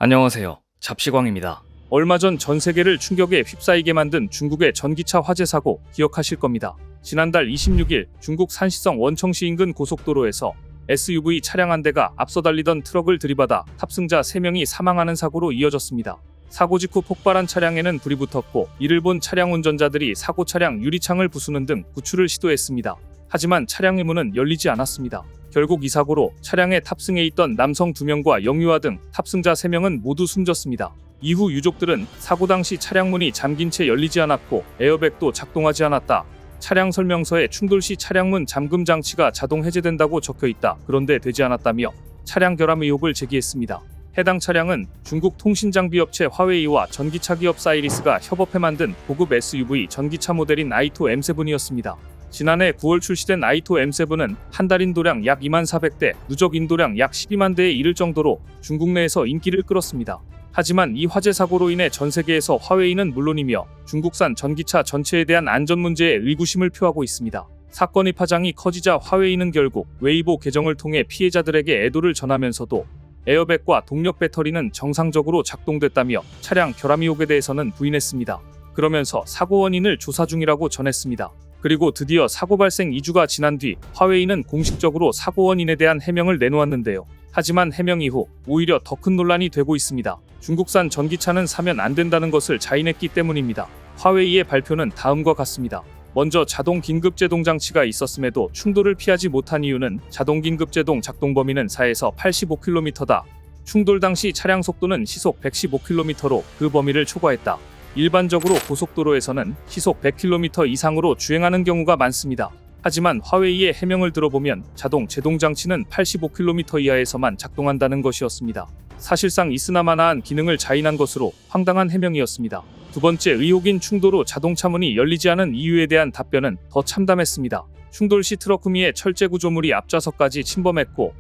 안녕하세요. 잡시광입니다. 얼마 전 전 세계를 충격에 휩싸이게 만든 중국의 전기차 화재 사고 기억하실 겁니다. 지난달 26일 중국 산시성 원청시 인근 고속도로에서 SUV 차량 한 대가 앞서 달리던 트럭을 들이받아 탑승자 3명이 사망하는 사고로 이어졌습니다. 사고 직후 폭발한 차량에는 불이 붙었고 이를 본 차량 운전자들이 사고 차량 유리창을 부수는 등 구출을 시도했습니다. 하지만 차량의 문은 열리지 않았습니다. 결국 이 사고로 차량에 탑승해 있던 남성 2명과 영유아 등 탑승자 3명은 모두 숨졌습니다. 이후 유족들은 사고 당시 차량 문이 잠긴 채 열리지 않았고 에어백도 작동하지 않았다. 차량 설명서에 충돌 시 차량문 잠금 장치가 자동 해제된다고 적혀 있다. 그런데 되지 않았다며 차량 결함 의혹을 제기했습니다. 해당 차량은 중국 통신장비업체 화웨이와 전기차 기업 사이리스가 협업해 만든 고급 SUV 전기차 모델인 i2 M7이었습니다. 지난해 9월 출시된 i2 M7은 한 달 인도량 약 2400대, 누적 인도량 약 12만 대에 이를 정도로 중국 내에서 인기를 끌었습니다. 하지만 이 화재 사고로 인해 전 세계에서 화웨이는 물론이며 중국산 전기차 전체에 대한 안전 문제에 의구심을 표하고 있습니다. 사건의 파장이 커지자 화웨이는 결국 웨이보 계정을 통해 피해자들에게 애도를 전하면서도 에어백과 동력 배터리는 정상적으로 작동됐다며 차량 결함 의혹에 대해서는 부인했습니다. 그러면서 사고 원인을 조사 중이라고 전했습니다. 그리고 드디어 사고 발생 2주가 지난 뒤 화웨이는 공식적으로 사고 원인에 대한 해명을 내놓았는데요. 하지만 해명 이후 오히려 더 큰 논란이 되고 있습니다. 중국산 전기차는 사면 안 된다는 것을 자인했기 때문입니다. 화웨이의 발표는 다음과 같습니다. 먼저 자동 긴급제동 장치가 있었음에도 충돌을 피하지 못한 이유는 자동 긴급제동 작동 범위는 4에서 85km다. 충돌 당시 차량 속도는 시속 115km로 그 범위를 초과했다. 일반적으로 고속도로에서는 시속 100km 이상으로 주행하는 경우가 많습니다. 하지만 화웨이의 해명을 들어보면 자동 제동 장치는 85km 이하에서만 작동한다는 것이었습니다. 사실상 있으나마나한 기능을 자인한 것으로 황당한 해명이었습니다. 두 번째 의혹인 충돌 후 자동차 문이 열리지 않은 이유에 대한 답변은 더 참담했습니다. 충돌 시 트럭 후미의 철제 구조물이 앞좌석까지 침범했고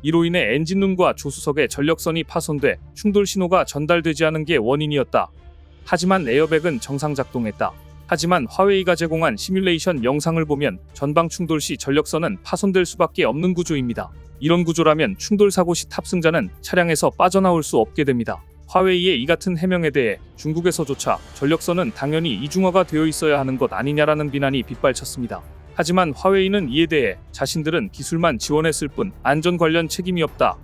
이로 인해 엔진룸과 조수석의 전력선이 파손돼 충돌 신호가 전달되지 않은 게 원인이었다. 하지만 에어백은 정상 작동했다. 하지만 화웨이가 제공한 시뮬레이션 영상을 보면 전방 충돌 시 전력선은 파손될 수밖에 없는 구조입니다. 이런 구조라면 충돌 사고 시 탑승자는 차량에서 빠져나올 수 없게 됩니다. 화웨이의 이 같은 해명에 대해 중국에서조차 전력선은 당연히 이중화가 되어 있어야 하는 것 아니냐라는 비난이 빗발쳤습니다. 하지만 화웨이는 이에 대해 자신들은 기술만 지원했을 뿐 안전 관련 책임이 없다.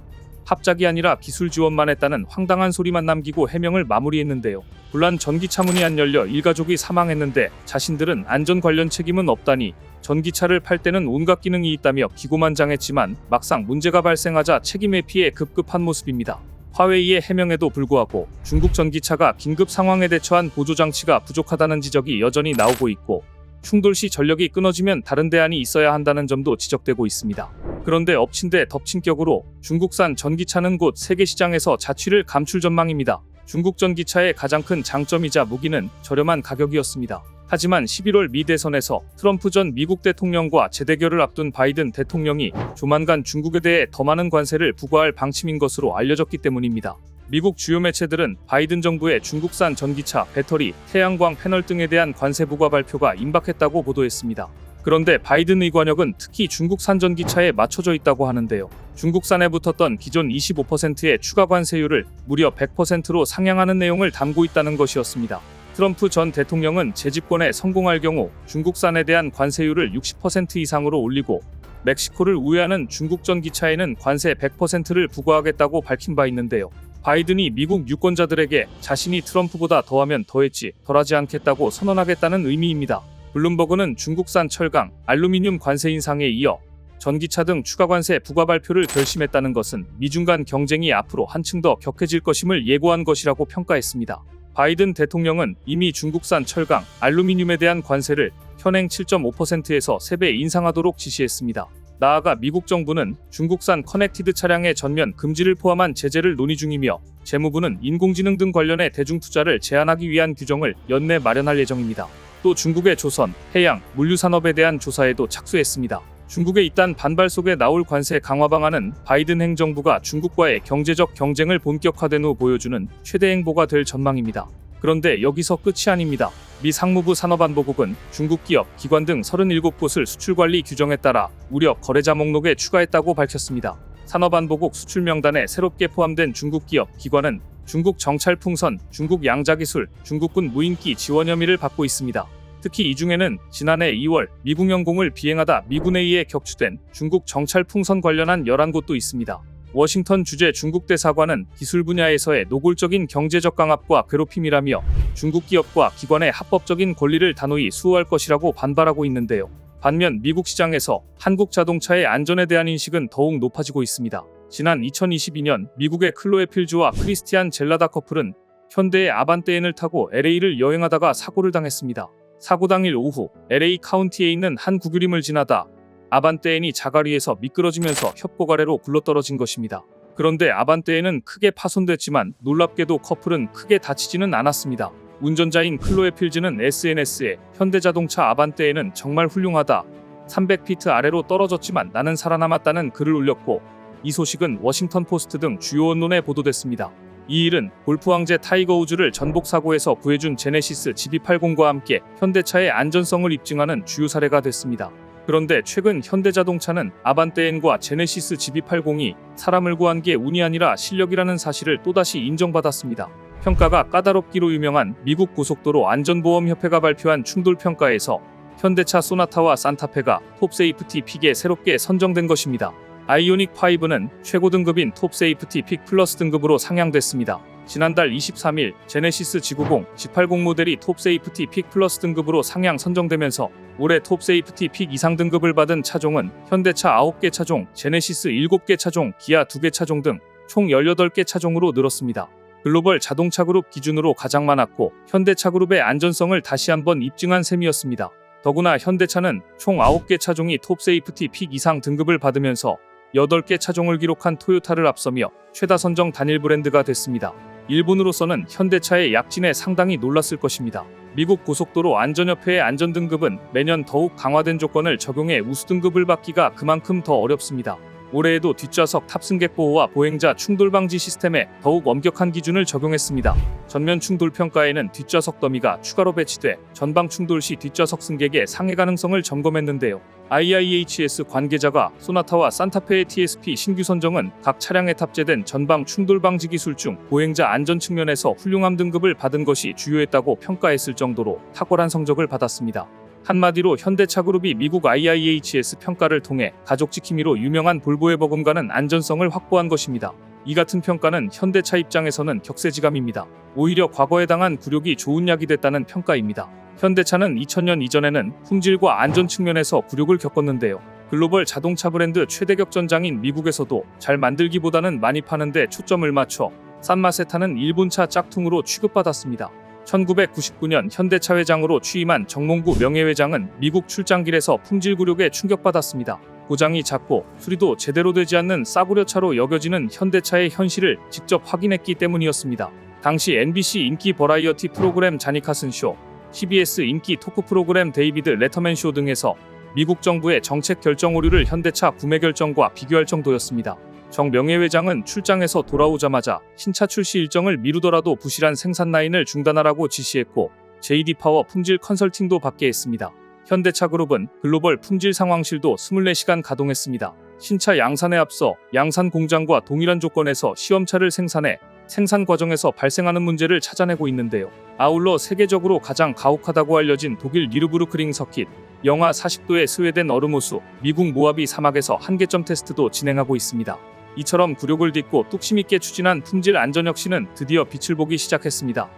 합작이 아니라 기술 지원만 했다는 황당한 소리만 남기고 해명을 마무리했는데요. 불난 전기차 문이 안 열려 일가족이 사망했는데 자신들은 안전 관련 책임은 없다니 전기차를 팔 때는 온갖 기능이 있다며 기고만장했지만 막상 문제가 발생하자 책임 회피에 급급한 모습입니다. 화웨이의 해명에도 불구하고 중국 전기차가 긴급 상황에 대처한 보조장치가 부족하다는 지적이 여전히 나오고 있고 충돌 시 전력이 끊어지면 다른 대안이 있어야 한다는 점도 지적되고 있습니다. 그런데 엎친 데 덮친 격으로 중국산 전기차는 곧 세계 시장에서 자취를 감출 전망입니다. 중국 전기차의 가장 큰 장점이자 무기는 저렴한 가격이었습니다. 하지만 11월 미 대선에서 트럼프 전 미국 대통령과 재대결을 앞둔 바이든 대통령이 조만간 중국에 대해 더 많은 관세를 부과할 방침인 것으로 알려졌기 때문입니다. 미국 주요 매체들은 바이든 정부의 중국산 전기차, 배터리, 태양광 패널 등에 대한 관세 부과 발표가 임박했다고 보도했습니다. 그런데 바이든 의관역은 특히 중국산 전기차에 맞춰져 있다고 하는데요. 중국산에 붙었던 기존 25%의 추가 관세율을 무려 100%로 상향하는 내용을 담고 있다는 것이었습니다. 트럼프 전 대통령은 재집권에 성공할 경우 중국산에 대한 관세율을 60% 이상으로 올리고 멕시코를 우회하는 중국 전기차에는 관세 100%를 부과하겠다고 밝힌 바 있는데요. 바이든이 미국 유권자들에게 자신이 트럼프보다 더하면 더했지 덜하지 않겠다고 선언하겠다는 의미입니다. 블룸버그는 중국산 철강, 알루미늄 관세 인상에 이어 전기차 등 추가 관세 부과 발표를 결심했다는 것은 미중 간 경쟁이 앞으로 한층 더 격해질 것임을 예고한 것이라고 평가했습니다. 바이든 대통령은 이미 중국산 철강, 알루미늄에 대한 관세를 현행 7.5%에서 3배 인상하도록 지시했습니다. 나아가 미국 정부는 중국산 커넥티드 차량의 전면 금지를 포함한 제재를 논의 중이며 재무부는 인공지능 등 관련해 대중투자를 제한하기 위한 규정을 연내 마련할 예정입니다. 또 중국의 조선, 해양, 물류산업에 대한 조사에도 착수했습니다. 중국의 이딴 반발 속에 나올 관세 강화 방안은 바이든 행정부가 중국과의 경제적 경쟁을 본격화된 후 보여주는 최대 행보가 될 전망입니다. 그런데 여기서 끝이 아닙니다. 미 상무부 산업안보국은 중국 기업, 기관 등 37곳을 수출관리 규정에 따라 무력 거래자 목록에 추가했다고 밝혔습니다. 산업안보국 수출 명단에 새롭게 포함된 중국 기업, 기관은 중국 정찰풍선, 중국 양자기술, 중국군 무인기 지원 혐의를 받고 있습니다. 특히 이 중에는 지난해 2월 미국 영공을 비행하다 미군에 의해 격추된 중국 정찰풍선 관련한 11곳도 있습니다. 워싱턴 주재 중국 대사관은 기술 분야에서의 노골적인 경제적 강압과 괴롭힘이라며 중국 기업과 기관의 합법적인 권리를 단호히 수호할 것이라고 반발하고 있는데요. 반면 미국 시장에서 한국 자동차의 안전에 대한 인식은 더욱 높아지고 있습니다. 지난 2022년 미국의 클로에 필즈와 크리스티안 젤라다 커플은 현대의 아반떼엔을 타고 LA를 여행하다가 사고를 당했습니다. 사고 당일 오후 LA 카운티에 있는 한 구규림을 지나다 아반떼엔이 자가리에서 미끄러지면서 협곡 아래로 굴러떨어진 것입니다. 그런데 아반떼엔은 크게 파손됐지만 놀랍게도 커플은 크게 다치지는 않았습니다. 운전자인 클로에 필즈는 SNS에 현대자동차 아반떼엔은 정말 훌륭하다. 300피트 아래로 떨어졌지만 나는 살아남았다는 글을 올렸고 이 소식은 워싱턴 포스트 등 주요 언론에 보도됐습니다. 이 일은 골프 왕제 타이거 우즈를 전복 사고에서 구해준 제네시스 GB80과 함께 현대차의 안전성을 입증하는 주요 사례가 됐습니다. 그런데 최근 현대자동차는 아반떼엔과 제네시스 GB80이 사람을 구한 게 운이 아니라 실력이라는 사실을 또다시 인정받았습니다. 평가가 까다롭기로 유명한 미국 고속도로 안전보험협회가 발표한 충돌평가에서 현대차 소나타와 산타페가 톱세이프티 픽에 새롭게 선정된 것입니다. 아이오닉 5는 최고 등급인 톱세이프티 픽 플러스 등급으로 상향됐습니다. 지난달 23일 제네시스 G90, G80 모델이 톱세이프티 픽 플러스 등급으로 상향 선정되면서 올해 톱세이프티 픽 이상 등급을 받은 차종은 현대차 9개 차종, 제네시스 7개 차종, 기아 2개 차종 등 총 18개 차종으로 늘었습니다. 글로벌 자동차 그룹 기준으로 가장 많았고 현대차 그룹의 안전성을 다시 한번 입증한 셈이었습니다. 더구나 현대차는 총 9개 차종이 톱세이프티 픽 이상 등급을 받으면서 8개 차종을 기록한 토요타를 앞서며 최다 선정 단일 브랜드가 됐습니다. 일본으로서는 현대차의 약진에 상당히 놀랐을 것입니다. 미국 고속도로 안전협회의 안전등급은 매년 더욱 강화된 조건을 적용해 우수등급을 받기가 그만큼 더 어렵습니다. 올해에도 뒷좌석 탑승객 보호와 보행자 충돌 방지 시스템에 더욱 엄격한 기준을 적용했습니다. 전면 충돌 평가에는 뒷좌석 더미가 추가로 배치돼 전방 충돌 시 뒷좌석 승객의 상해 가능성을 점검했는데요. IIHS 관계자가 소나타와 산타페의 TSP 신규 선정은 각 차량에 탑재된 전방 충돌 방지 기술 중 보행자 안전 측면에서 훌륭함 등급을 받은 것이 주요했다고 평가했을 정도로 탁월한 성적을 받았습니다. 한마디로 현대차 그룹이 미국 IIHS 평가를 통해 가족 지킴이로 유명한 볼보의 버금가는 안전성을 확보한 것입니다. 이 같은 평가는 현대차 입장에서는 격세지감입니다. 오히려 과거에 당한 굴욕이 좋은 약이 됐다는 평가입니다. 현대차는 2000년 이전에는 품질과 안전 측면에서 굴욕을 겪었는데요. 글로벌 자동차 브랜드 최대 격전장인 미국에서도 잘 만들기보다는 많이 파는데 초점을 맞춰 싼 맛에 타는 일본차 짝퉁으로 취급받았습니다. 1999년 현대차 회장으로 취임한 정몽구 명예회장은 미국 출장길에서 품질 굴욕에 충격받았습니다. 고장이 작고 수리도 제대로 되지 않는 싸구려차로 여겨지는 현대차의 현실을 직접 확인했기 때문이었습니다. 당시 MBC 인기 버라이어티 프로그램 자니 카슨 쇼, CBS 인기 토크 프로그램 데이비드 레터맨 쇼 등에서 미국 정부의 정책 결정 오류를 현대차 구매 결정과 비교할 정도였습니다. 정 명예회장은 출장에서 돌아오자마자 신차 출시 일정을 미루더라도 부실한 생산 라인을 중단하라고 지시했고 JD 파워 품질 컨설팅도 받게 했습니다. 현대차 그룹은 글로벌 품질 상황실도 24시간 가동했습니다. 신차 양산에 앞서 양산 공장과 동일한 조건에서 시험차를 생산해 생산 과정에서 발생하는 문제를 찾아내고 있는데요. 아울러 세계적으로 가장 가혹하다고 알려진 독일 니르부르크링 서킷, 영하 40도의 스웨덴 얼음호수, 미국 모하비 사막에서 한계점 테스트도 진행하고 있습니다. 이처럼 굴욕을 딛고 뚝심 있게 추진한 품질 안전 혁신은 드디어 빛을 보기 시작했습니다.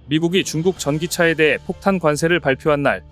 미국이 중국 전기차에 대해 폭탄 관세를 발표한 날,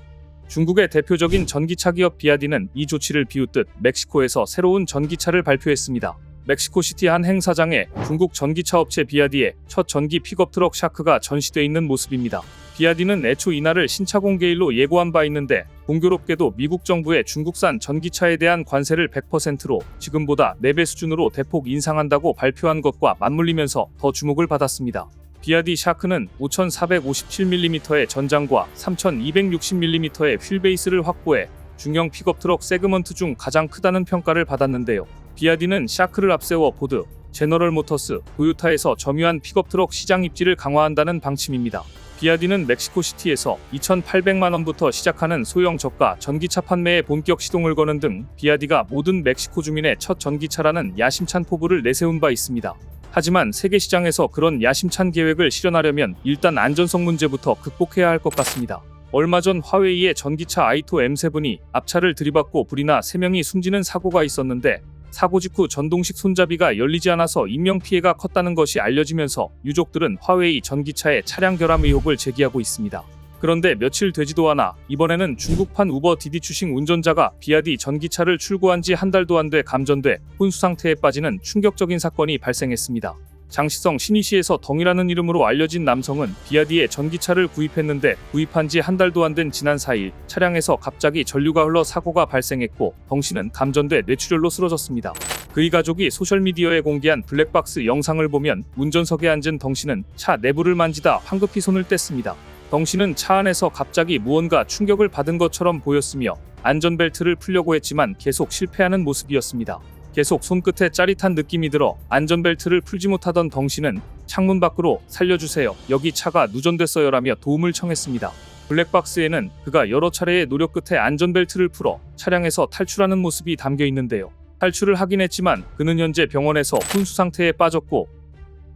중국의 대표적인 전기차 기업 비아디는 이 조치를 비웃듯 멕시코에서 새로운 전기차를 발표했습니다. 멕시코시티 한 행사장에 중국 전기차 업체 비아디의 첫 전기 픽업 트럭 샤크가 전시돼 있는 모습입니다. 비아디는 애초 이날을 신차 공개일로 예고한 바 있는데 공교롭게도 미국 정부의 중국산 전기차에 대한 관세를 100%로 지금보다 4배 수준으로 대폭 인상한다고 발표한 것과 맞물리면서 더 주목을 받았습니다. 비아디 샤크는 5457mm의 전장과 3260mm의 휠베이스를 확보해 중형 픽업 트럭 세그먼트 중 가장 크다는 평가를 받았는데요. 비아디는 샤크를 앞세워 보드, 제너럴 모터스, 도요타에서 점유한 픽업 트럭 시장 입지를 강화한다는 방침입니다. 비아디는 멕시코시티에서 2,800만 원부터 시작하는 소형 저가 전기차 판매에 본격 시동을 거는 등 비아디가 모든 멕시코 주민의 첫 전기차라는 야심찬 포부를 내세운 바 있습니다. 하지만 세계 시장에서 그런 야심찬 계획을 실현하려면 일단 안전성 문제부터 극복해야 할 것 같습니다. 얼마 전 화웨이의 전기차 아이토 M7이 앞차를 들이받고 불이 나 3명이 숨지는 사고가 있었는데 사고 직후 전동식 손잡이가 열리지 않아서 인명피해가 컸다는 것이 알려지면서 유족들은 화웨이 전기차의 차량 결함 의혹을 제기하고 있습니다. 그런데 며칠 되지도 않아 이번에는 중국판 우버 디디 출신 운전자가 비아디 전기차를 출고한 지 한 달도 안 돼 감전돼 혼수 상태에 빠지는 충격적인 사건이 발생했습니다. 장시성 신이시에서 덩이라는 이름으로 알려진 남성은 비아디의 전기차를 구입했는데 구입한 지 한 달도 안 된 지난 4일 차량에서 갑자기 전류가 흘러 사고가 발생했고 덩씨는 감전돼 뇌출혈로 쓰러졌습니다. 그의 가족이 소셜미디어에 공개한 블랙박스 영상을 보면 운전석에 앉은 덩씨는 차 내부를 만지다 황급히 손을 뗐습니다. 덩씨는 차 안에서 갑자기 무언가 충격을 받은 것처럼 보였으며 안전벨트를 풀려고 했지만 계속 실패하는 모습이었습니다. 계속 손끝에 짜릿한 느낌이 들어 안전벨트를 풀지 못하던 덩씨는 창문 밖으로 "살려주세요. 여기 차가 누전됐어요." 라며 도움을 청했습니다. 블랙박스에는 그가 여러 차례의 노력 끝에 안전벨트를 풀어 차량에서 탈출하는 모습이 담겨 있는데요. 탈출을 하긴 했지만 그는 현재 병원에서 혼수 상태에 빠졌고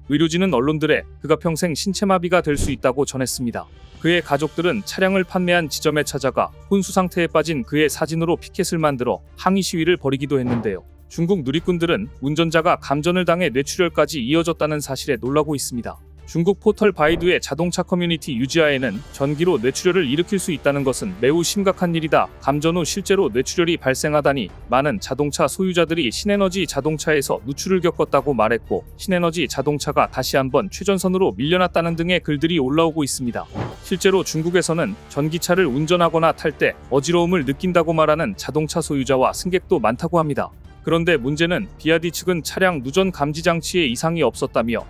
의료진은 언론들에 그가 평생 신체마비가 될 수 있다고 전했습니다. 그의 가족들은 차량을 판매한 지점에 찾아가 혼수 상태에 빠진 그의 사진으로 피켓을 만들어 항의 시위를 벌이기도 했는데요. 중국 누리꾼들은 운전자가 감전을 당해 뇌출혈까지 이어졌다는 사실에 놀라고 있습니다. 중국 포털 바이두의 자동차 커뮤니티 유지아에는 전기로 뇌출혈을 일으킬 수 있다는 것은 매우 심각한 일이다. 감전 후 실제로 뇌출혈이 발생하다니 많은 자동차 소유자들이 신에너지 자동차에서 누출을 겪었다고 말했고 신에너지 자동차가 다시 한번 최전선으로 밀려났다는 등의 글들이 올라오고 있습니다. 실제로 중국에서는 전기차를 운전하거나 탈 때 어지러움을 느낀다고 말하는 자동차 소유자와 승객도 많다고 합니다. 그런데 문제는 비아디 측은 차량 누전 감지 장치에 이상이 없었다며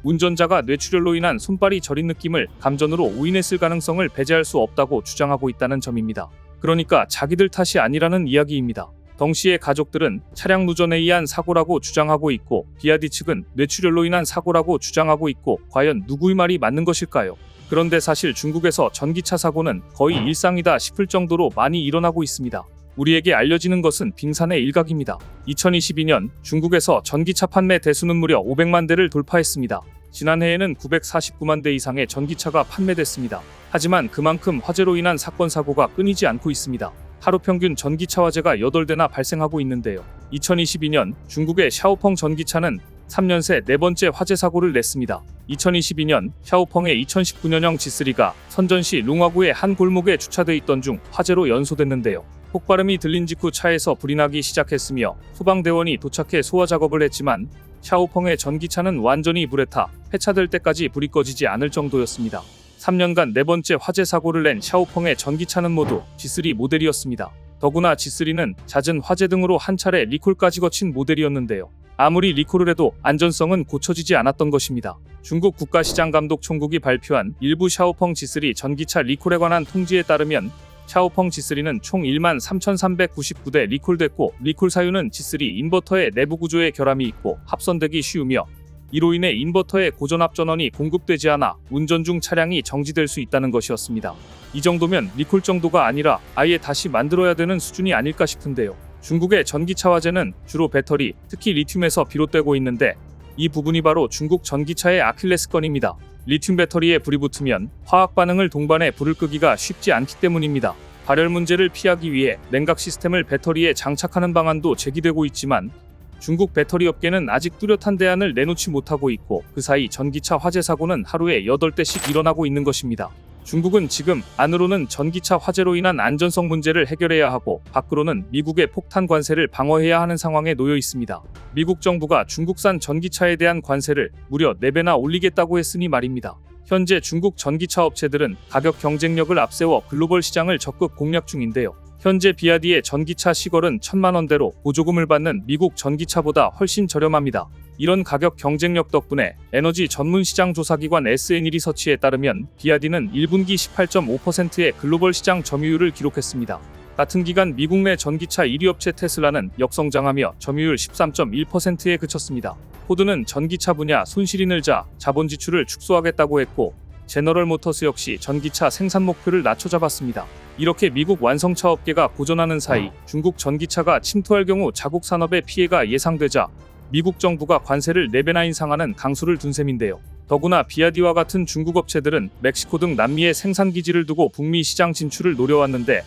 운전자가 뇌출혈로 인한 손발이 저린 느낌을 감전으로 오인했을 가능성을 배제할 수 없다고 주장하고 있다는 점입니다. 그러니까 자기들 탓이 아니라는 이야기입니다. 덩씨의 가족들은 차량 누전에 의한 사고라고 주장하고 있고 비아디 측은 뇌출혈로 인한 사고라고 주장하고 있고 과연 누구의 말이 맞는 것일까요? 그런데 사실 중국에서 전기차 사고는 거의 일상이다 싶을 정도로 많이 일어나고 있습니다. 우리에게 알려지는 것은 빙산의 일각입니다. 2022년 중국에서 전기차 판매 대수는 무려 500만 대를 돌파했습니다. 지난해에는 949만 대 이상의 전기차가 판매됐습니다. 하지만 그만큼 화재로 인한 사건 사고가 끊이지 않고 있습니다. 하루 평균 전기차 화재가 8대나 발생하고 있는데요. 2022년 중국의 샤오펑 전기차는 3년 새 4번째 화재 사고를 냈습니다. 2022년 샤오펑의 2019년형 G3가 선전시 룽화구의 한 골목에 주차돼 있던 중 화재로 연소됐는데요. 폭발음이 들린 직후 차에서 불이 나기 시작했으며 소방대원이 도착해 소화 작업을 했지만 샤오펑의 전기차는 완전히 불에 타 폐차될 때까지 불이 꺼지지 않을 정도였습니다. 3년간 4번째 화재 사고를 낸 샤오펑의 전기차는 모두 G3 모델이었습니다. 더구나 G3는 잦은 화재 등으로 한 차례 리콜까지 거친 모델이었는데요. 아무리 리콜을 해도 안전성은 고쳐지지 않았던 것입니다. 중국 국가시장감독총국이 발표한 일부 샤오펑 G3 전기차 리콜에 관한 통지에 따르면 샤오펑 G3는 총 13,399대 리콜됐고 리콜 사유는 G3 인버터의 내부 구조에 결함이 있고 합선되기 쉬우며 이로 인해 인버터의 고전압 전원이 공급되지 않아 운전 중 차량이 정지될 수 있다는 것이었습니다. 이 정도면 리콜 정도가 아니라 아예 다시 만들어야 되는 수준이 아닐까 싶은데요. 중국의 전기차 화재는 주로 배터리, 특히 리튬에서 비롯되고 있는데 이 부분이 바로 중국 전기차의 아킬레스건입니다. 리튬 배터리에 불이 붙으면 화학 반응을 동반해 불을 끄기가 쉽지 않기 때문입니다. 발열 문제를 피하기 위해 냉각 시스템을 배터리에 장착하는 방안도 제기되고 있지만 중국 배터리 업계는 아직 뚜렷한 대안을 내놓지 못하고 있고 그 사이 전기차 화재 사고는 하루에 8대씩 일어나고 있는 것입니다. 중국은 지금 안으로는 전기차 화재로 인한 안전성 문제를 해결해야 하고 밖으로는 미국의 폭탄 관세를 방어해야 하는 상황에 놓여 있습니다. 미국 정부가 중국산 전기차에 대한 관세를 무려 4배나 올리겠다고 했으니 말입니다. 현재 중국 전기차 업체들은 가격 경쟁력을 앞세워 글로벌 시장을 적극 공략 중인데요. 현재 비아디의 전기차 시걸은 1,000만 원대로 보조금을 받는 미국 전기차보다 훨씬 저렴합니다. 이런 가격 경쟁력 덕분에 에너지 전문 시장 조사기관 SN1 리서치에 따르면 비아디는 1분기 18.5%의 글로벌 시장 점유율을 기록했습니다. 같은 기간 미국 내 전기차 1위 업체 테슬라는 역성장하며 점유율 13.1%에 그쳤습니다. 포드는 전기차 분야 손실이 늘자 자본 지출을 축소하겠다고 했고 제너럴 모터스 역시 전기차 생산 목표를 낮춰 잡았습니다. 이렇게 미국 완성차 업계가 고전하는 사이 중국 전기차가 침투할 경우 자국 산업의 피해가 예상되자 미국 정부가 관세를 4배나 인상하는 강수를 둔 셈인데요. 더구나 비아디와 같은 중국 업체들은 멕시코 등 남미에 생산 기지를 두고 북미 시장 진출을 노려왔는데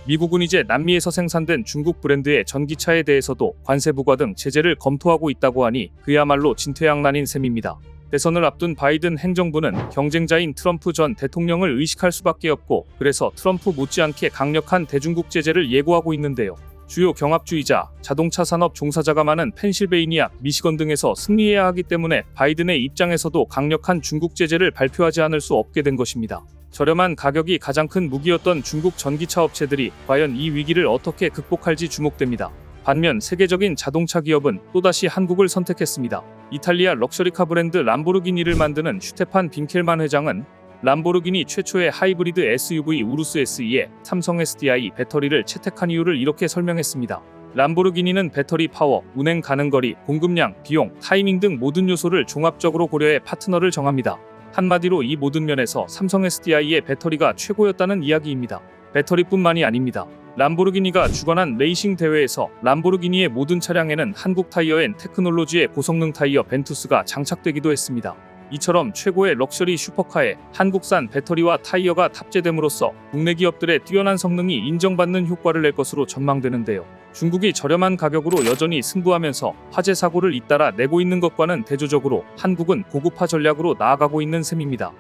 미국은 이제 남미에서 생산된 중국 브랜드의 전기차에 대해서도 관세 부과 등 제재를 검토하고 있다고 하니 그야말로 진퇴양난인 셈입니다. 대선을 앞둔 바이든 행정부는 경쟁자인 트럼프 전 대통령을 의식할 수밖에 없고 그래서 트럼프 못지않게 강력한 대중국 제재를 예고하고 있는데요. 주요 경합주의자, 자동차 산업 종사자가 많은 펜실베이니아, 미시건 등에서 승리해야 하기 때문에 바이든의 입장에서도 강력한 중국 제재를 발표하지 않을 수 없게 된 것입니다. 저렴한 가격이 가장 큰 무기였던 중국 전기차 업체들이 과연 이 위기를 어떻게 극복할지 주목됩니다. 반면 세계적인 자동차 기업은 또다시 한국을 선택했습니다. 이탈리아 럭셔리카 브랜드 람보르기니를 만드는 슈테판 빈켈만 회장은 람보르기니 최초의 하이브리드 SUV 우루스 SE에 삼성 SDI 배터리를 채택한 이유를 이렇게 설명했습니다. 람보르기니는 배터리 파워, 운행 가능 거리, 공급량, 비용, 타이밍 등 모든 요소를 종합적으로 고려해 파트너를 정합니다. 한마디로 이 모든 면에서 삼성 SDI의 배터리가 최고였다는 이야기입니다. 배터리뿐만이 아닙니다. 람보르기니가 주관한 레이싱 대회에서 람보르기니의 모든 차량에는 한국 타이어 앤 테크놀로지의 고성능 타이어 벤투스가 장착되기도 했습니다. 이처럼 최고의 럭셔리 슈퍼카에 한국산 배터리와 타이어가 탑재됨으로써 국내 기업들의 뛰어난 성능이 인정받는 효과를 낼 것으로 전망되는데요. 중국이 저렴한 가격으로 여전히 승부하면서 화재 사고를 잇따라 내고 있는 것과는 대조적으로 한국은 고급화 전략으로 나아가고 있는 셈입니다.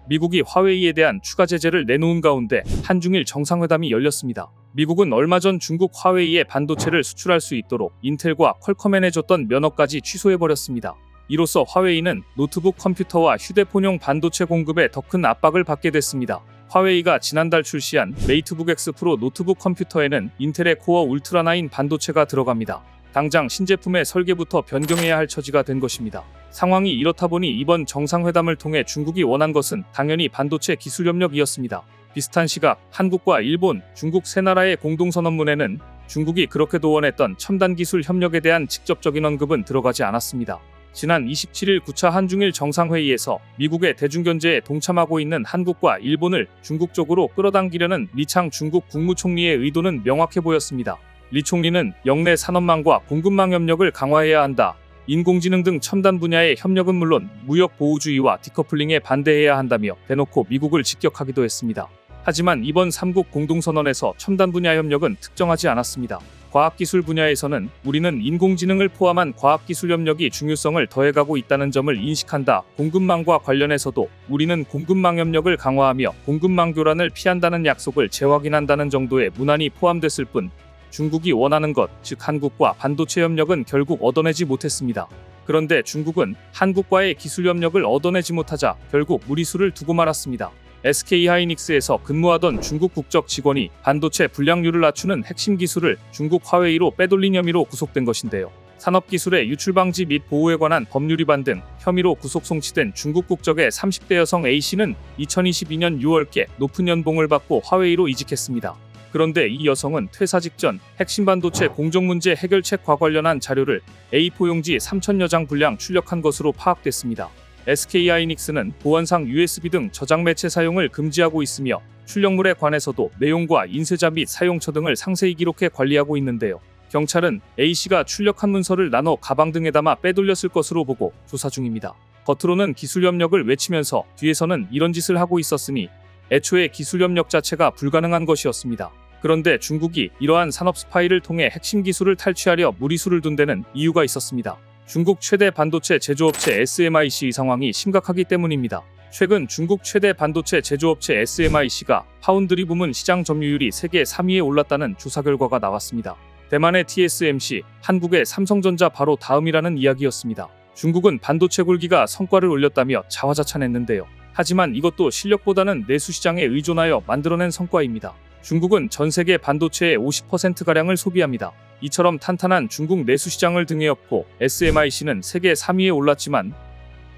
미국이 화웨이에 대한 추가 제재를 내놓은 가운데 한중일 정상회담이 열렸습니다. 미국은 얼마 전 중국 화웨이에 반도체를 수출할 수 있도록 인텔과 퀄컴에 내줬던 면허까지 취소해버렸습니다. 이로써 화웨이는 노트북 컴퓨터와 휴대폰용 반도체 공급에 더 큰 압박을 받게 됐습니다. 화웨이가 지난달 출시한 메이트북 X 프로 노트북 컴퓨터에는 인텔의 코어 울트라 9 반도체가 들어갑니다. 당장 신제품의 설계부터 변경해야 할 처지가 된 것입니다. 상황이 이렇다 보니 이번 정상회담을 통해 중국이 원한 것은 당연히 반도체 기술 협력이었습니다. 비슷한 시각 한국과 일본, 중국 세 나라의 공동선언문에는 중국이 그렇게도 원했던 첨단 기술 협력에 대한 직접적인 언급은 들어가지 않았습니다. 지난 27일 9차 한중일 정상회의에서 미국의 대중견제에 동참하고 있는 한국과 일본을 중국 쪽으로 끌어당기려는 리창 중국 국무총리의 의도는 명확해 보였습니다. 리 총리는 영내 산업망과 공급망 협력을 강화해야 한다. 인공지능 등 첨단 분야의 협력은 물론 무역 보호주의와 디커플링에 반대해야 한다며 대놓고 미국을 직격하기도 했습니다. 하지만 이번 3국 공동선언에서 첨단 분야 협력은 특정하지 않았습니다. 과학기술 분야에서는 우리는 인공지능을 포함한 과학기술 협력이 중요성을 더해가고 있다는 점을 인식한다. 공급망과 관련해서도 우리는 공급망 협력을 강화하며 공급망 교란을 피한다는 약속을 재확인한다는 정도의 문안이 포함됐을 뿐 중국이 원하는 것, 즉 한국과 반도체 협력은 결국 얻어내지 못했습니다. 그런데 중국은 한국과의 기술 협력을 얻어내지 못하자 결국 무리수를 두고 말았습니다. SK하이닉스에서 근무하던 중국 국적 직원이 반도체 불량률을 낮추는 핵심 기술을 중국 화웨이로 빼돌린 혐의로 구속된 것인데요. 산업기술의 유출 방지 및 보호에 관한 법률 위반 등 혐의로 구속 송치된 중국 국적의 30대 여성 A씨는 2022년 6월께 높은 연봉을 받고 화웨이로 이직했습니다. 그런데 이 여성은 퇴사 직전 핵심 반도체 공정 문제 해결책과 관련한 자료를 A4 용지 3,000여 장 분량 출력한 것으로 파악됐습니다. SK하이닉스는 보안상 USB 등 저장 매체 사용을 금지하고 있으며 출력물에 관해서도 내용과 인쇄자 및 사용처 등을 상세히 기록해 관리하고 있는데요. 경찰은 A씨가 출력한 문서를 나눠 가방 등에 담아 빼돌렸을 것으로 보고 조사 중입니다. 겉으로는 기술 협력을 외치면서 뒤에서는 이런 짓을 하고 있었으니 애초에 기술 협력 자체가 불가능한 것이었습니다. 그런데 중국이 이러한 산업 스파이를 통해 핵심 기술을 탈취하려 무리수를 둔 데는 이유가 있었습니다. 중국 최대 반도체 제조업체 SMIC의 상황이 심각하기 때문입니다. 최근 중국 최대 반도체 제조업체 SMIC가 파운드리 부문 시장 점유율이 세계 3위에 올랐다는 조사 결과가 나왔습니다. 대만의 TSMC, 한국의 삼성전자 바로 다음이라는 이야기였습니다. 중국은 반도체 굴기가 성과를 올렸다며 자화자찬했는데요. 하지만 이것도 실력보다는 내수 시장에 의존하여 만들어낸 성과입니다. 중국은 전 세계 반도체의 50%가량을 소비합니다. 이처럼 탄탄한 중국 내수 시장을 등에 업고 SMIC는 세계 3위에 올랐지만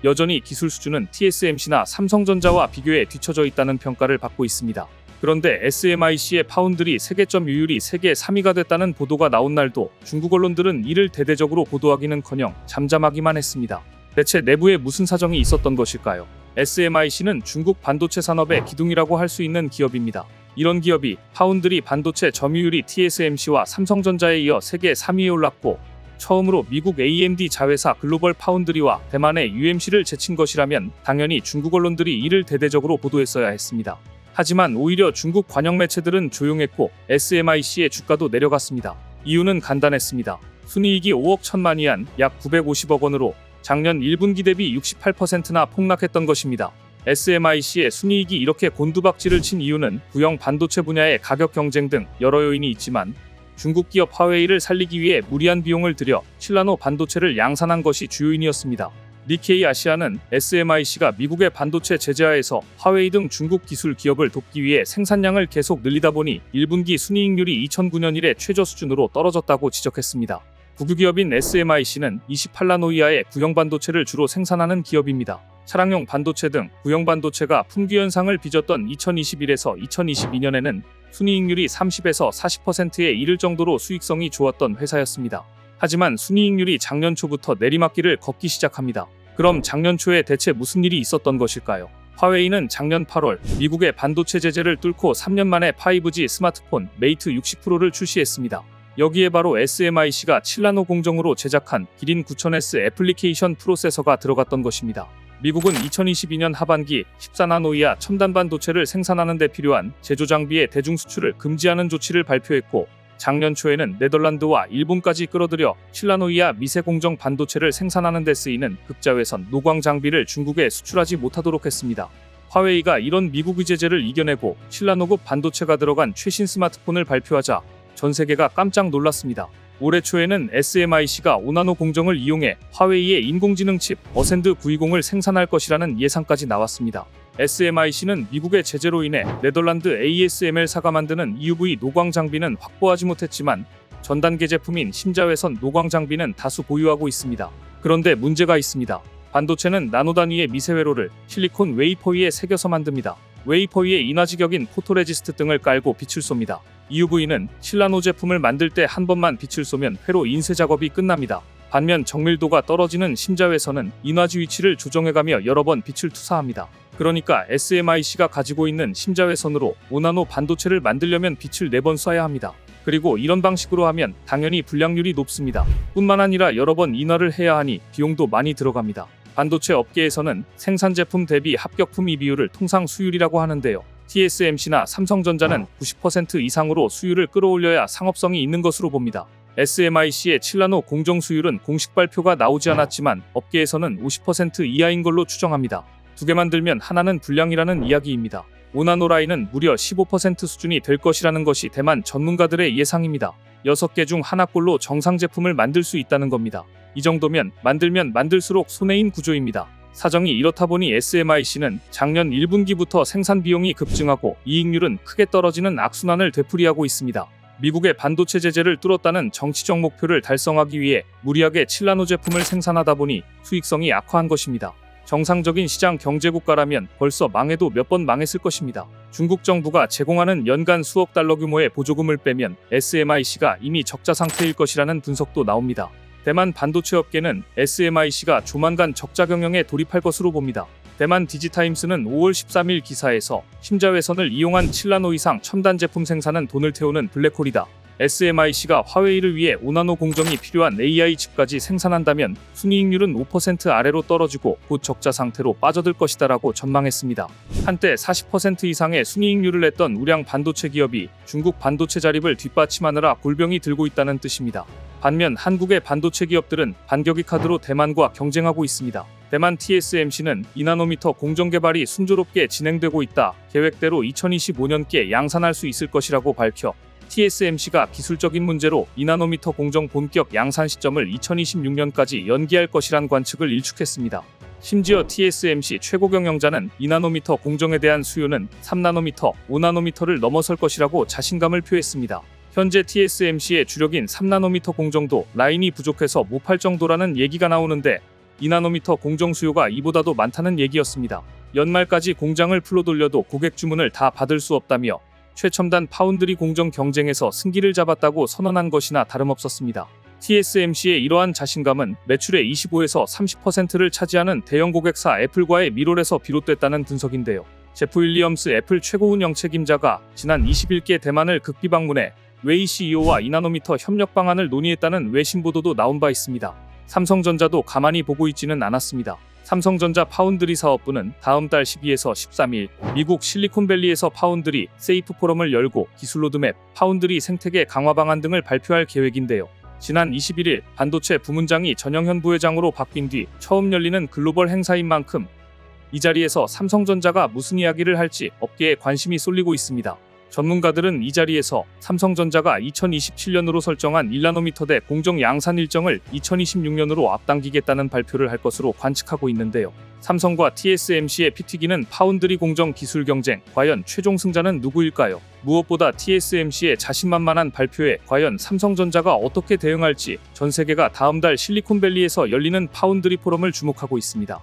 여전히 기술 수준은 TSMC나 삼성전자와 비교해 뒤처져 있다는 평가를 받고 있습니다. 그런데 SMIC의 파운드리 세계점 유율이 세계 3위가 됐다는 보도가 나온 날도 중국 언론들은 이를 대대적으로 보도하기는커녕 잠잠하기만 했습니다. 대체 내부에 무슨 사정이 있었던 것일까요? SMIC는 중국 반도체 산업의 기둥이라고 할 수 있는 기업입니다. 이런 기업이 파운드리 반도체 점유율이 TSMC와 삼성전자에 이어 세계 3위에 올랐고, 처음으로 미국 AMD 자회사 글로벌 파운드리와 대만의 UMC를 제친 것이라면 당연히 중국 언론들이 이를 대대적으로 보도했어야 했습니다. 하지만 오히려 중국 관영 매체들은 조용했고 SMIC의 주가도 내려갔습니다. 이유는 간단했습니다. 순이익이 5억 1천만 위안, 약 950억 원으로 작년 1분기 대비 68%나 폭락했던 것입니다. SMIC의 순이익이 이렇게 곤두박질을 친 이유는 구형 반도체 분야의 가격 경쟁 등 여러 요인이 있지만 중국 기업 화웨이를 살리기 위해 무리한 비용을 들여 칠라노 반도체를 양산한 것이 주요인이었습니다. 니케이 아시아는 SMIC가 미국의 반도체 제재하에서 화웨이 등 중국 기술 기업을 돕기 위해 생산량을 계속 늘리다 보니 1분기 순이익률이 2009년 이래 최저 수준으로 떨어졌다고 지적했습니다. 국유기업인 SMIC는 28나노 이하의 구형 반도체를 주로 생산하는 기업입니다. 차량용 반도체 등 구형 반도체가 품귀 현상을 빚었던 2021에서 2022년에는 순이익률이 30에서 40%에 이를 정도로 수익성이 좋았던 회사였습니다. 하지만 순이익률이 작년 초부터 내리막길을 걷기 시작합니다. 그럼 작년 초에 대체 무슨 일이 있었던 것일까요? 화웨이는 작년 8월 미국의 반도체 제재를 뚫고 3년 만에 5G 스마트폰 메이트 60 프로를 출시했습니다. 여기에 바로 SMIC가 7나노 공정으로 제작한 기린 9000S 애플리케이션 프로세서가 들어갔던 것입니다. 미국은 2022년 하반기 14나노 이하 첨단 반도체를 생산하는 데 필요한 제조 장비의 대중 수출을 금지하는 조치를 발표했고, 작년 초에는 네덜란드와 일본까지 끌어들여 7나노 이하 미세 공정 반도체를 생산하는 데 쓰이는 극자외선 노광 장비를 중국에 수출하지 못하도록 했습니다. 화웨이가 이런 미국의 제재를 이겨내고 7나노급 반도체가 들어간 최신 스마트폰을 발표하자 전 세계가 깜짝 놀랐습니다. 올해 초에는 SMIC가 5나노 공정을 이용해 화웨이의 인공지능 칩 어센드 920을 생산할 것이라는 예상까지 나왔습니다. SMIC는 미국의 제재로 인해 네덜란드 ASML사가 만드는 EUV 노광 장비는 확보하지 못했지만 전 단계 제품인 심자외선 노광 장비는 다수 보유하고 있습니다. 그런데 문제가 있습니다. 반도체는 나노 단위의 미세회로를 실리콘 웨이퍼 위에 새겨서 만듭니다. 웨이퍼 위에 인화지격인 포토레지스트 등을 깔고 빛을 쏩니다. EUV는 7나노 제품을 만들 때 한 번만 빛을 쏘면 회로 인쇄 작업이 끝납니다. 반면 정밀도가 떨어지는 심자외선은 인화지 위치를 조정해가며 여러 번 빛을 투사합니다. 그러니까 SMIC가 가지고 있는 심자외선으로 5나노 반도체를 만들려면 빛을 4번 쏴야 합니다. 그리고 이런 방식으로 하면 당연히 불량률이 높습니다. 뿐만 아니라 여러 번 인화를 해야 하니 비용도 많이 들어갑니다. 반도체 업계에서는 생산 제품 대비 합격품위 비율을 통상 수율이라고 하는데요. TSMC나 삼성전자는 90% 이상으로 수율을 끌어올려야 상업성이 있는 것으로 봅니다. SMIC의 7나노 공정 수율은 공식 발표가 나오지 않았지만 업계에서는 50% 이하인 걸로 추정합니다. 두 개 만들면 하나는 불량이라는 이야기입니다. 5나노 라인은 무려 15% 수준이 될 것이라는 것이 대만 전문가들의 예상입니다. 6개 중 하나꼴로 정상 제품을 만들 수 있다는 겁니다. 이 정도면 만들면 만들수록 손해인 구조입니다. 사정이 이렇다 보니 SMIC는 작년 1분기부터 생산 비용이 급증하고 이익률은 크게 떨어지는 악순환을 되풀이하고 있습니다. 미국의 반도체 제재를 뚫었다는 정치적 목표를 달성하기 위해 무리하게 7나노 제품을 생산하다 보니 수익성이 악화한 것입니다. 정상적인 시장 경제국가라면 벌써 망해도 몇 번 망했을 것입니다. 중국 정부가 제공하는 연간 수억 달러 규모의 보조금을 빼면 SMIC가 이미 적자 상태일 것이라는 분석도 나옵니다. 대만 반도체 업계는 SMIC가 조만간 적자 경영에 돌입할 것으로 봅니다. 대만 디지타임스는 5월 13일 기사에서 심자외선을 이용한 7나노 이상 첨단 제품 생산은 돈을 태우는 블랙홀이다. SMIC가 화웨이를 위해 5나노 공정이 필요한 AI 칩까지 생산한다면 순이익률은 5% 아래로 떨어지고 곧 적자 상태로 빠져들 것이다라고 전망했습니다. 한때 40% 이상의 순이익률을 냈던 우량 반도체 기업이 중국 반도체 자립을 뒷받침하느라 골병이 들고 있다는 뜻입니다. 반면 한국의 반도체 기업들은 반격의 카드로 대만과 경쟁하고 있습니다. 대만 TSMC는 2나노미터 공정 개발이 순조롭게 진행되고 있다. 계획대로 2025년께 양산할 수 있을 것이라고 밝혀 TSMC가 기술적인 문제로 2나노미터 공정 본격 양산 시점을 2026년까지 연기할 것이란 관측을 일축했습니다. 심지어 TSMC 최고 경영자는 2나노미터 공정에 대한 수요는 3나노미터, 5나노미터를 넘어설 것이라고 자신감을 표했습니다. 현재 TSMC의 주력인 3나노미터 공정도 라인이 부족해서 못 팔 정도라는 얘기가 나오는데 2나노미터 공정 수요가 이보다도 많다는 얘기였습니다. 연말까지 공장을 풀로 돌려도 고객 주문을 다 받을 수 없다며 최첨단 파운드리 공정 경쟁에서 승기를 잡았다고 선언한 것이나 다름없었습니다. TSMC의 이러한 자신감은 매출의 25에서 30%를 차지하는 대형 고객사 애플과의 밀월에서 비롯됐다는 분석인데요. 제프 윌리엄스 애플 최고운 영책임자가 지난 20일께 대만을 극비 방문해 웨이 CEO와 2나노미터 협력 방안을 논의했다는 외신 보도도 나온 바 있습니다. 삼성전자도 가만히 보고 있지는 않았습니다. 삼성전자 파운드리 사업부는 다음 달 12에서 13일 미국 실리콘밸리에서 파운드리 세이프 포럼을 열고 기술 로드맵, 파운드리 생태계 강화 방안 등을 발표할 계획인데요. 지난 21일 반도체 부문장이 전영현 부회장으로 바뀐 뒤 처음 열리는 글로벌 행사인 만큼 이 자리에서 삼성전자가 무슨 이야기를 할지 업계에 관심이 쏠리고 있습니다. 전문가들은 이 자리에서 삼성전자가 2027년으로 설정한 1나노미터대 공정 양산 일정을 2026년으로 앞당기겠다는 발표를 할 것으로 관측하고 있는데요. 삼성과 TSMC의 피튀기는 파운드리 공정 기술 경쟁, 과연 최종 승자는 누구일까요? 무엇보다 TSMC의 자신만만한 발표에 과연 삼성전자가 어떻게 대응할지 전 세계가 다음 달 실리콘밸리에서 열리는 파운드리 포럼을 주목하고 있습니다.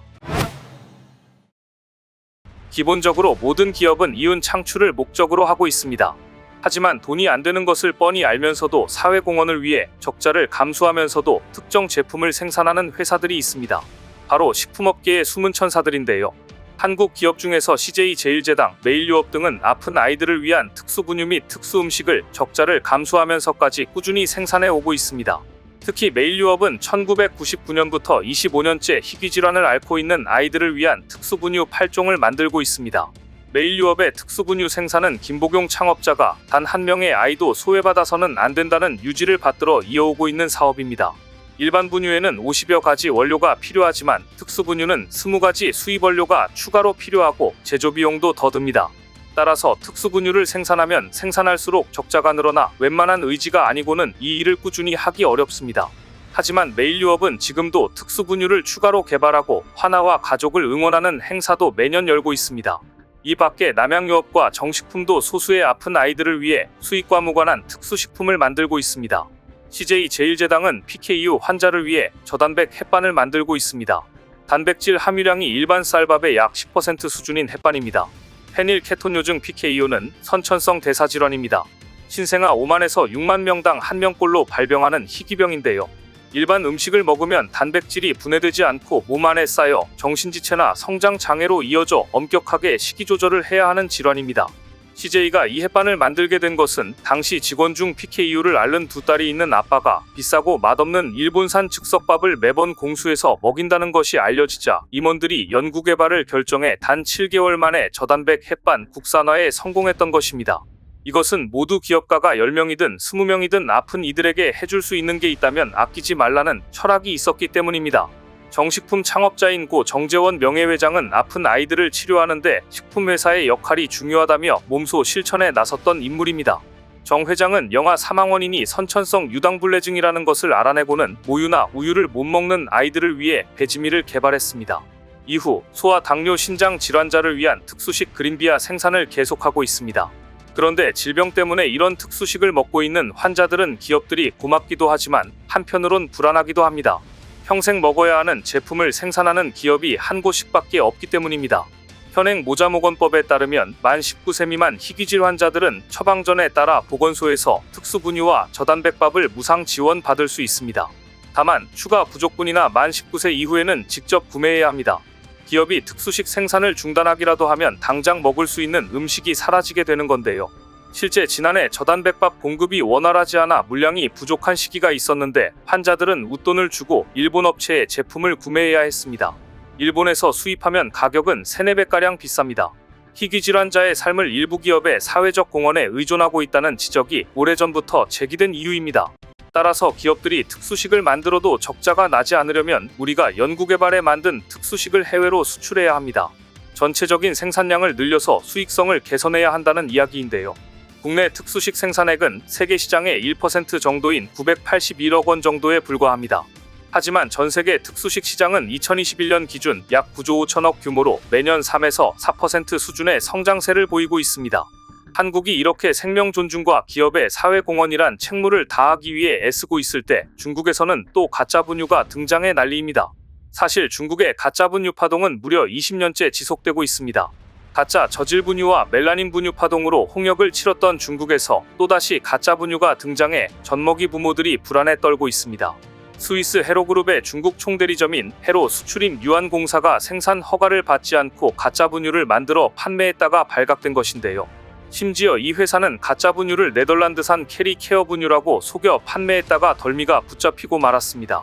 기본적으로 모든 기업은 이윤 창출을 목적으로 하고 있습니다. 하지만 돈이 안 되는 것을 뻔히 알면서도 사회공헌을 위해 적자를 감수하면서도 특정 제품을 생산하는 회사들이 있습니다. 바로 식품업계의 숨은 천사들인데요. 한국 기업 중에서 CJ제일제당, 메일유업 등은 아픈 아이들을 위한 특수분유 및 특수음식을 적자를 감수하면서까지 꾸준히 생산해 오고 있습니다. 특히 메일유업은 1999년부터 25년째 희귀질환을 앓고 있는 아이들을 위한 특수분유 8종을 만들고 있습니다. 메일유업의 특수분유 생산은 김복용 창업자가 단 한 명의 아이도 소외받아서는 안 된다는 유지를 받들어 이어오고 있는 사업입니다. 일반 분유에는 50여 가지 원료가 필요하지만 특수분유는 20가지 수입 원료가 추가로 필요하고 제조비용도 더 듭니다. 따라서 특수분유를 생산하면 생산할수록 적자가 늘어나 웬만한 의지가 아니고는 이 일을 꾸준히 하기 어렵습니다. 하지만 메일유업은 지금도 특수분유를 추가로 개발하고 화나와 가족을 응원하는 행사도 매년 열고 있습니다. 이 밖에 남양유업과 정식품도 소수의 아픈 아이들을 위해 수익과 무관한 특수식품을 만들고 있습니다. CJ제일제당은 PKU 환자를 위해 저단백 햇반을 만들고 있습니다. 단백질 함유량이 일반 쌀밥의 약 10% 수준인 햇반입니다. 페닐케톤요증 PKU는 선천성 대사질환입니다. 신생아 5만에서 6만 명당 1명꼴로 발병하는 희귀병인데요. 일반 음식을 먹으면 단백질이 분해되지 않고 몸 안에 쌓여 정신지체나 성장장애로 이어져 엄격하게 식이 조절을 해야 하는 질환입니다. CJ가 이 햇반을 만들게 된 것은 당시 직원 중 PKU를 앓는 두 딸이 있는 아빠가 비싸고 맛없는 일본산 즉석밥을 매번 공수해서 먹인다는 것이 알려지자 임원들이 연구개발을 결정해 단 7개월 만에 저단백 햇반 국산화에 성공했던 것입니다. 이것은 모두 기업가가 10명이든 20명이든 아픈 이들에게 해줄 수 있는 게 있다면 아끼지 말라는 철학이 있었기 때문입니다. 정식품 창업자인 고 정재원 명예회장은 아픈 아이들을 치료하는데 식품회사의 역할이 중요하다며 몸소 실천에 나섰던 인물입니다. 정 회장은 영아 사망 원인이 선천성 유당불내증이라는 것을 알아내고는 모유나 우유를 못 먹는 아이들을 위해 배지밀을 개발했습니다. 이후 소아 당뇨 신장 질환자를 위한 특수식 그린비아 생산을 계속하고 있습니다. 그런데 질병 때문에 이런 특수식을 먹고 있는 환자들은 기업들이 고맙기도 하지만 한편으론 불안하기도 합니다. 평생 먹어야 하는 제품을 생산하는 기업이 한 곳씩밖에 없기 때문입니다. 현행 모자모건법에 따르면 만 19세 미만 희귀질 환자들은 처방전에 따라 보건소에서 특수분유와 저단백밥을 무상 지원받을 수 있습니다. 다만 추가 부족분이나 만 19세 이후에는 직접 구매해야 합니다. 기업이 특수식 생산을 중단하기라도 하면 당장 먹을 수 있는 음식이 사라지게 되는 건데요. 실제 지난해 저단백밥 공급이 원활하지 않아 물량이 부족한 시기가 있었는데 환자들은 웃돈을 주고 일본 업체의 제품을 구매해야 했습니다. 일본에서 수입하면 가격은 3-4배가량 비쌉니다. 희귀질환자의 삶을 일부 기업의 사회적 공헌에 의존하고 있다는 지적이 오래전부터 제기된 이유입니다. 따라서 기업들이 특수식을 만들어도 적자가 나지 않으려면 우리가 연구개발에 만든 특수식을 해외로 수출해야 합니다. 전체적인 생산량을 늘려서 수익성을 개선해야 한다는 이야기인데요. 국내 특수식 생산액은 세계 시장의 1% 정도인 981억 원 정도에 불과합니다. 하지만 전 세계 특수식 시장은 2021년 기준 약 9조 5천억 규모로 매년 3에서 4% 수준의 성장세를 보이고 있습니다. 한국이 이렇게 생명 존중과 기업의 사회공헌이란 책무를 다하기 위해 애쓰고 있을 때 중국에서는 또 가짜 분유가 등장해 난리입니다. 사실 중국의 가짜 분유 파동은 무려 20년째 지속되고 있습니다. 가짜 저질 분유와 멜라닌 분유 파동으로 홍역을 치렀던 중국에서 또다시 가짜 분유가 등장해 젖먹이 부모들이 불안에 떨고 있습니다. 스위스 헤로그룹의 중국 총대리점인 헤로 수출입 유한공사가 생산 허가를 받지 않고 가짜 분유를 만들어 판매했다가 발각된 것인데요. 심지어 이 회사는 가짜 분유를 네덜란드산 캐리케어 분유라고 속여 판매했다가 덜미가 붙잡히고 말았습니다.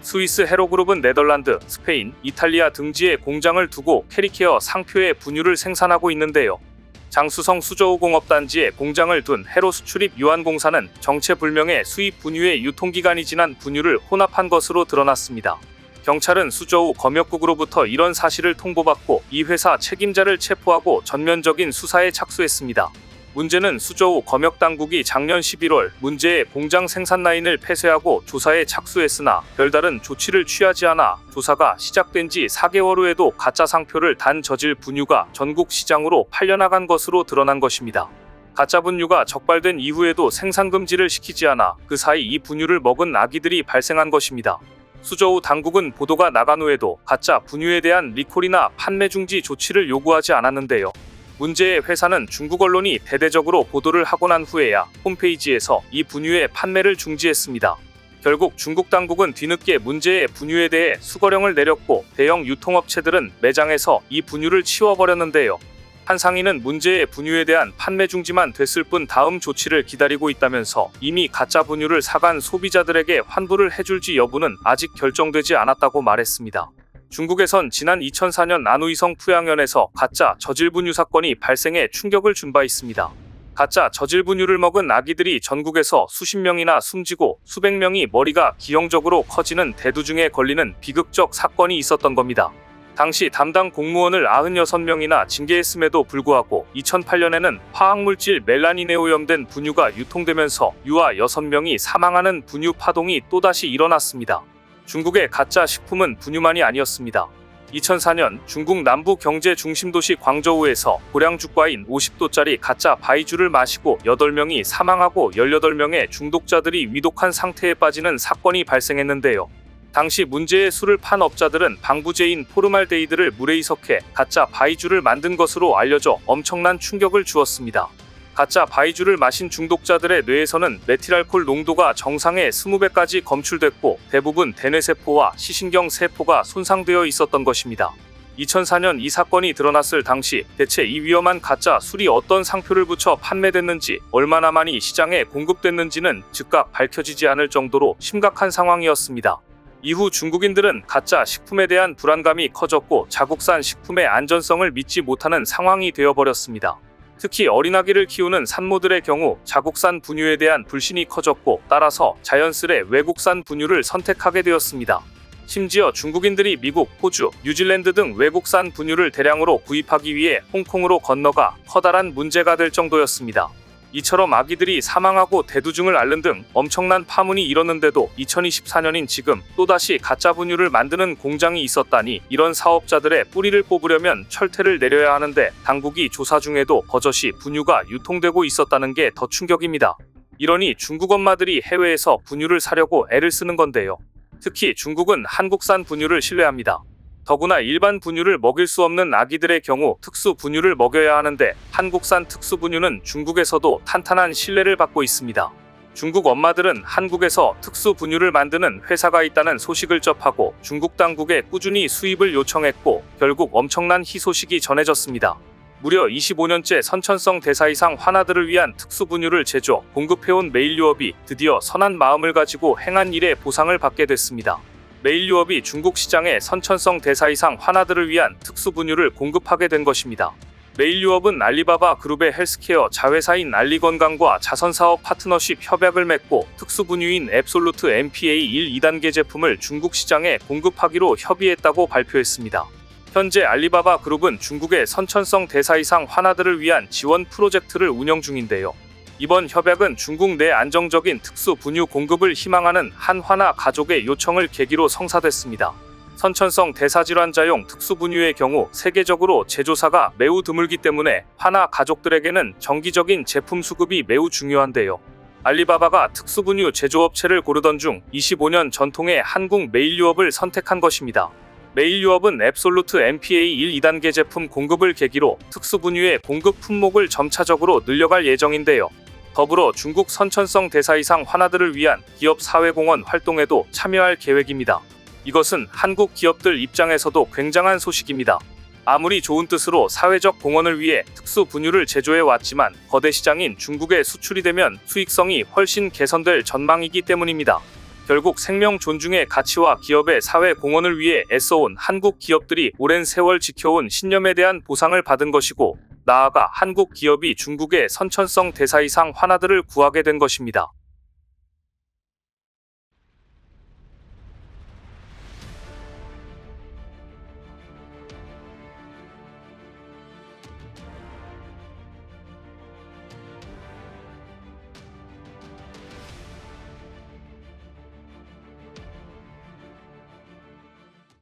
스위스 헤로그룹은 네덜란드, 스페인, 이탈리아 등지에 공장을 두고 캐리케어 상표의 분유를 생산하고 있는데요. 장수성 수저우공업단지에 공장을 둔 헤로 수출입 유한공사는 정체불명의 수입 분유의 유통기간이 지난 분유를 혼합한 것으로 드러났습니다. 경찰은 수저우 검역국으로부터 이런 사실을 통보받고 이 회사 책임자를 체포하고 전면적인 수사에 착수했습니다. 문제는 수저우 검역당국이 작년 11월 문제의 공장 생산 라인을 폐쇄하고 조사에 착수했으나 별다른 조치를 취하지 않아 조사가 시작된 지 4개월 후에도 가짜 상표를 단 저질 분유가 전국 시장으로 팔려나간 것으로 드러난 것입니다. 가짜 분유가 적발된 이후에도 생산 금지를 시키지 않아 그 사이 이 분유를 먹은 아기들이 발생한 것입니다. 수저우 당국은 보도가 나간 후에도 가짜 분유에 대한 리콜이나 판매 중지 조치를 요구하지 않았는데요. 문제의 회사는 중국 언론이 대대적으로 보도를 하고 난 후에야 홈페이지에서 이 분유의 판매를 중지했습니다. 결국 중국 당국은 뒤늦게 문제의 분유에 대해 수거령을 내렸고 대형 유통업체들은 매장에서 이 분유를 치워버렸는데요. 한 상인은 문제의 분유에 대한 판매 중지만 됐을 뿐 다음 조치를 기다리고 있다면서 이미 가짜 분유를 사간 소비자들에게 환불을 해줄지 여부는 아직 결정되지 않았다고 말했습니다. 중국에선 지난 2004년 안우이성 푸양현에서 가짜 저질 분유 사건이 발생해 충격을 준 바 있습니다. 가짜 저질 분유를 먹은 아기들이 전국에서 수십 명이나 숨지고 수백 명이 머리가 기형적으로 커지는 대두증에 걸리는 비극적 사건이 있었던 겁니다. 당시 담당 공무원을 96명이나 징계했음에도 불구하고 2008년에는 화학물질 멜라닌에 오염된 분유가 유통되면서 유아 6명이 사망하는 분유 파동이 또다시 일어났습니다. 중국의 가짜 식품은 분유만이 아니었습니다. 2004년 중국 남부 경제 중심도시 광저우에서 고량주과인 50도짜리 가짜 바이주를 마시고 8명이 사망하고 18명의 중독자들이 위독한 상태에 빠지는 사건이 발생했는데요. 당시 문제의 술을 판 업자들은 방부제인 포르말데이드를 물에 희석해 가짜 바이주를 만든 것으로 알려져 엄청난 충격을 주었습니다. 가짜 바이주를 마신 중독자들의 뇌에서는 메틸알코올 농도가 정상의 20배까지 검출됐고 대부분 대뇌세포와 시신경 세포가 손상되어 있었던 것입니다. 2004년 이 사건이 드러났을 당시 대체 이 위험한 가짜 술이 어떤 상표를 붙여 판매됐는지 얼마나 많이 시장에 공급됐는지는 즉각 밝혀지지 않을 정도로 심각한 상황이었습니다. 이후 중국인들은 가짜 식품에 대한 불안감이 커졌고 자국산 식품의 안전성을 믿지 못하는 상황이 되어버렸습니다. 특히 어린아기를 키우는 산모들의 경우 자국산 분유에 대한 불신이 커졌고 따라서 자연스레 외국산 분유를 선택하게 되었습니다. 심지어 중국인들이 미국, 호주, 뉴질랜드 등 외국산 분유를 대량으로 구입하기 위해 홍콩으로 건너가 커다란 문제가 될 정도였습니다. 이처럼 아기들이 사망하고 대두증을 앓는 등 엄청난 파문이 일었는데도 2024년인 지금 또다시 가짜 분유를 만드는 공장이 있었다니 이런 사업자들의 뿌리를 뽑으려면 철퇴를 내려야 하는데 당국이 조사 중에도 버젓이 분유가 유통되고 있었다는 게 더 충격입니다. 이러니 중국 엄마들이 해외에서 분유를 사려고 애를 쓰는 건데요. 특히 중국은 한국산 분유를 신뢰합니다. 더구나 일반 분유를 먹일 수 없는 아기들의 경우 특수 분유를 먹여야 하는데 한국산 특수 분유는 중국에서도 탄탄한 신뢰를 받고 있습니다. 중국 엄마들은 한국에서 특수 분유를 만드는 회사가 있다는 소식을 접하고 중국 당국에 꾸준히 수입을 요청했고 결국 엄청난 희소식이 전해졌습니다. 무려 25년째 선천성 대사 이상 환아들을 위한 특수 분유를 제조, 공급해온 메일유업이 드디어 선한 마음을 가지고 행한 일에 보상을 받게 됐습니다. 메일유업이 중국 시장에 선천성 대사 이상 환아들을 위한 특수 분유를 공급하게 된 것입니다. 메일유업은 알리바바 그룹의 헬스케어 자회사인 알리건강과 자선사업 파트너십 협약을 맺고 특수 분유인 앱솔루트 MPA 1, 2단계 제품을 중국 시장에 공급하기로 협의했다고 발표했습니다. 현재 알리바바 그룹은 중국의 선천성 대사 이상 환아들을 위한 지원 프로젝트를 운영 중인데요. 이번 협약은 중국 내 안정적인 특수 분유 공급을 희망하는 한 환아 가족의 요청을 계기로 성사됐습니다. 선천성 대사질환자용 특수 분유의 경우 세계적으로 제조사가 매우 드물기 때문에 환아 가족들에게는 정기적인 제품 수급이 매우 중요한데요. 알리바바가 특수 분유 제조업체를 고르던 중 25년 전통의 한국 메일유업을 선택한 것입니다. 메일 유업은 앱솔루트 MPA 1, 2단계 제품 공급을 계기로 특수 분유의 공급 품목을 점차적으로 늘려갈 예정인데요. 더불어 중국 선천성 대사 이상 환아들을 위한 기업 사회공헌 활동에도 참여할 계획입니다. 이것은 한국 기업들 입장에서도 굉장한 소식입니다. 아무리 좋은 뜻으로 사회적 공헌을 위해 특수 분유를 제조해 왔지만 거대 시장인 중국에 수출이 되면 수익성이 훨씬 개선될 전망이기 때문입니다. 결국 생명 존중의 가치와 기업의 사회 공헌을 위해 애써온 한국 기업들이 오랜 세월 지켜온 신념에 대한 보상을 받은 것이고, 나아가 한국 기업이 중국의 선천성 대사 이상 환아들을 구하게 된 것입니다.